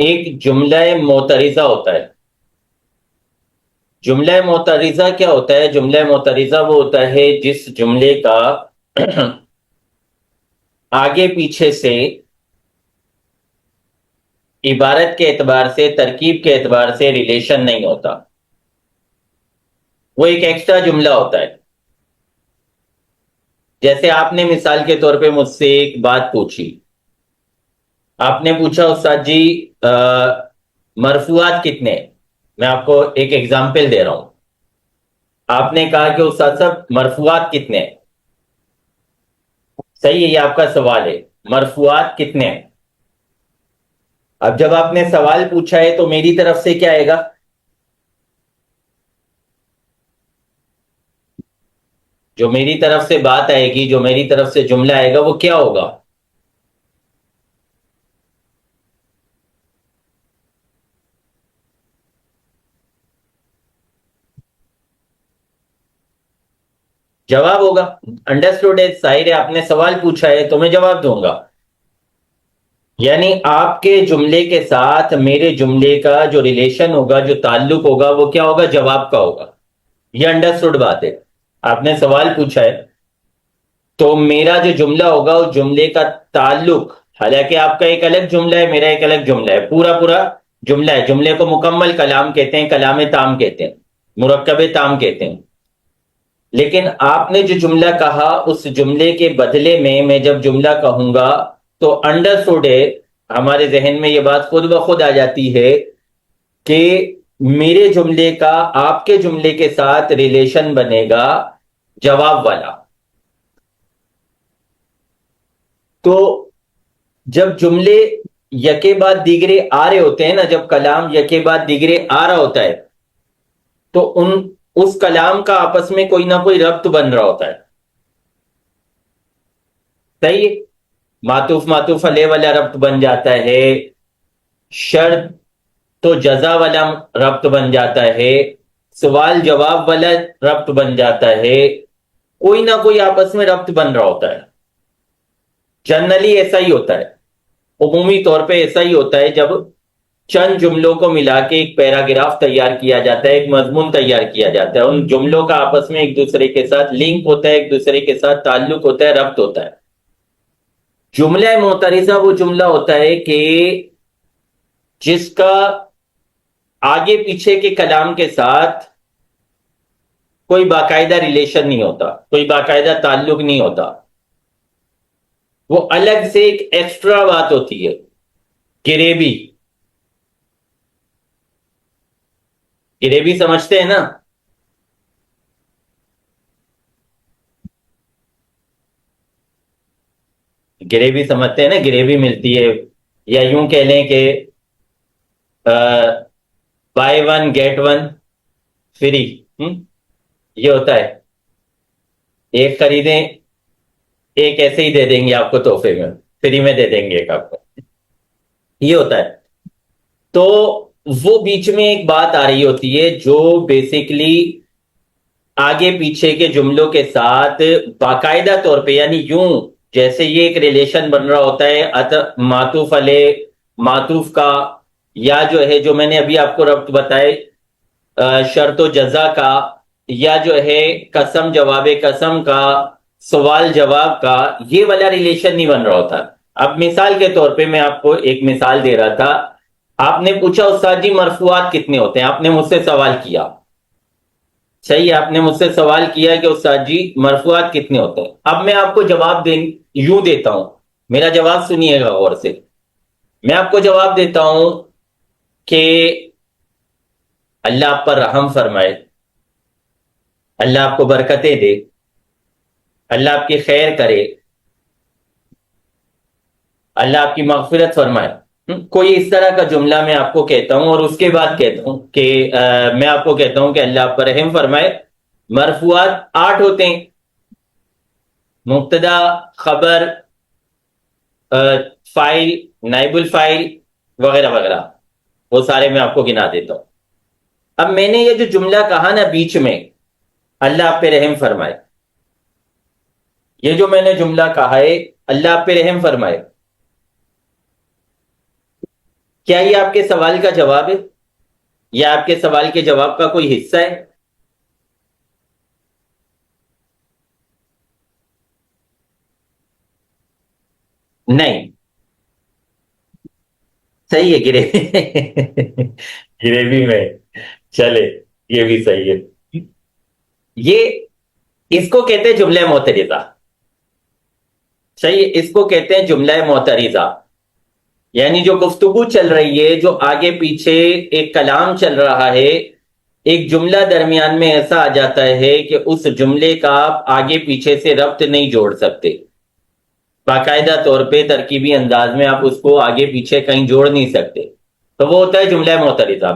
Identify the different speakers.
Speaker 1: ایک جملہ معترضہ ہوتا ہے. جملہ معترضہ کیا ہوتا ہے؟ جملہ معترضہ وہ ہوتا ہے جس جملے کا آگے پیچھے سے عبارت کے اعتبار سے، ترکیب کے اعتبار سے ریلیشن نہیں ہوتا. وہ ایک ایکسٹرا جملہ ہوتا ہے. جیسے آپ نے مثال کے طور پہ مجھ سے ایک بات پوچھی. آپ نے پوچھا استاد جی مرفوعات کتنے ہیں؟ میں آپ کو ایک ایگزامپل دے رہا ہوں. آپ نے کہا کہ استاد صاحب مرفوعات کتنے ہیں. صحیح ہے، یہ آپ کا سوال ہے، مرفوعات کتنے ہیں. اب جب آپ نے سوال پوچھا ہے تو میری طرف سے کیا آئے گا؟ جو میری طرف سے بات آئے گی، جو میری طرف سے جملہ آئے گا، وہ کیا ہوگا؟ جواب ہوگا. انڈرسٹوڈ ہے، ظاہر ہے، آپ نے سوال پوچھا ہے تو میں جواب دوں گا. یعنی آپ کے جملے کے ساتھ میرے جملے کا جو ریلیشن ہوگا، جو تعلق ہوگا، وہ کیا ہوگا؟ جواب کا ہوگا. یہ انڈرسٹوڈ بات ہے. آپ نے سوال پوچھا ہے تو میرا جو جملہ ہوگا اس جملے کا تعلق، حالانکہ آپ کا ایک الگ جملہ ہے، میرا ایک الگ جملہ ہے، پورا پورا جملہ ہے. جملے کو مکمل کلام کہتے ہیں، کلام تام کہتے ہیں، مرکب تام کہتے ہیں. لیکن آپ نے جو جملہ کہا اس جملے کے بدلے میں جب جملہ کہوں گا تو انڈرسٹوڈ ہے، ہمارے ذہن میں یہ بات خود بخود آ جاتی ہے کہ میرے جملے کا آپ کے جملے کے ساتھ ریلیشن بنے گا جواب والا. تو جب جملے یکے بعد دیگرے آ رہے ہوتے ہیں نا، جب کلام یکے بعد دیگرے آ رہا ہوتا ہے تو اس کلام کا آپس میں کوئی نہ کوئی ربط بن رہا ہوتا ہے. صحیح ہے؟ معطوف معطوف علیہ والا ربط بن جاتا ہے، شرط تو جزا والا ربط بن جاتا ہے، سوال جواب والا ربط بن جاتا ہے. کوئی نہ کوئی آپس میں ربط بن رہا ہوتا ہے. جنرلی ایسا ہی ہوتا ہے، عمومی طور پہ ایسا ہی ہوتا ہے. جب چند جملوں کو ملا کے ایک پیراگراف تیار کیا جاتا ہے، ایک مضمون تیار کیا جاتا ہے، ان جملوں کا آپس میں ایک دوسرے کے ساتھ لنک ہوتا ہے، ایک دوسرے کے ساتھ تعلق ہوتا ہے، ربط ہوتا ہے. جملہ معترضہ وہ جملہ ہوتا ہے کہ جس کا آگے پیچھے کے کلام کے ساتھ کوئی باقاعدہ ریلیشن نہیں ہوتا، کوئی باقاعدہ تعلق نہیں ہوتا. وہ الگ سے ایک ایکسٹرا بات ہوتی ہے. گریبی، گریبی سمجھتے ہیں نا؟ گریوی سمجھتے ہیں نا؟ گریوی ملتی ہے، یا یوں کہہ لیں کہ buy one get one free. یہ ہوتا ہے، ایک خریدیں ایک ایسے ہی دے دیں گے آپ کو تحفے میں، فری میں دے دیں گے ایک آپ کو. یہ ہوتا ہے. تو وہ بیچ میں ایک بات آ رہی ہوتی ہے جو بیسیکلی آگے پیچھے کے جملوں کے ساتھ باقاعدہ طور پہ، یعنی یوں جیسے یہ ایک ریلیشن بن رہا ہوتا ہے معطوف علیہ معطوف کا، یا جو ہے جو میں نے ابھی آپ کو ربط بتائے شرط و جزا کا، یا جو ہے قسم جواب قسم کا، سوال جواب کا. یہ والا ریلیشن نہیں بن رہا ہوتا. اب مثال کے طور پہ میں آپ کو ایک مثال دے رہا تھا. آپ نے پوچھا استاد جی مرفوعات کتنے ہوتے ہیں، آپ نے مجھ سے سوال کیا. صحیح ہے، آپ نے مجھ سے سوال کیا کہ استاد جی مرفوعات کتنے ہوتے ہیں. اب میں آپ کو جواب یوں دیتا ہوں، میرا جواب سنیے گا غور سے. میں آپ کو جواب دیتا ہوں کہ اللہ آپ پر رحم فرمائے، اللہ آپ کو برکتیں دے، اللہ آپ کی خیر کرے، اللہ آپ کی مغفرت فرمائے. کوئی اس طرح کا جملہ میں آپ کو کہتا ہوں، اور اس کے بعد کہتا ہوں کہ میں آپ کو کہتا ہوں کہ اللہ آپ پر رحم فرمائے. مرفوعات 8 ہوتے ہیں، مبتدا، خبر، فائل، نائب الفائل، وغیرہ وغیرہ، وہ سارے میں آپ کو گنا دیتا ہوں. اب میں نے یہ جو جملہ کہا نا بیچ میں، اللہ آپ پہ رحم فرمائے، یہ جو میں نے جملہ کہا ہے اللہ آپ پہ رحم فرمائے، کیا یہ آپ کے سوال کا جواب ہے یا آپ کے سوال کے جواب کا کوئی حصہ ہے؟ نہیں، صحیح ہے گریوی گریوی میں، چلے یہ بھی صحیح ہے. یہ اس کو کہتے ہیں جملہ معترضہ. صحیح ہے، اس کو کہتے ہیں جملہ معترضہ. یعنی جو گفتگو چل رہی ہے، جو آگے پیچھے ایک کلام چل رہا ہے، ایک جملہ درمیان میں ایسا آ جاتا ہے کہ اس جملے کا آپ آگے پیچھے سے ربط نہیں جوڑ سکتے. باقاعدہ طور پہ ترکیبی انداز میں آپ اس کو آگے پیچھے کہیں جوڑ نہیں سکتے، تو وہ ہوتا ہے جملہ معترضہ.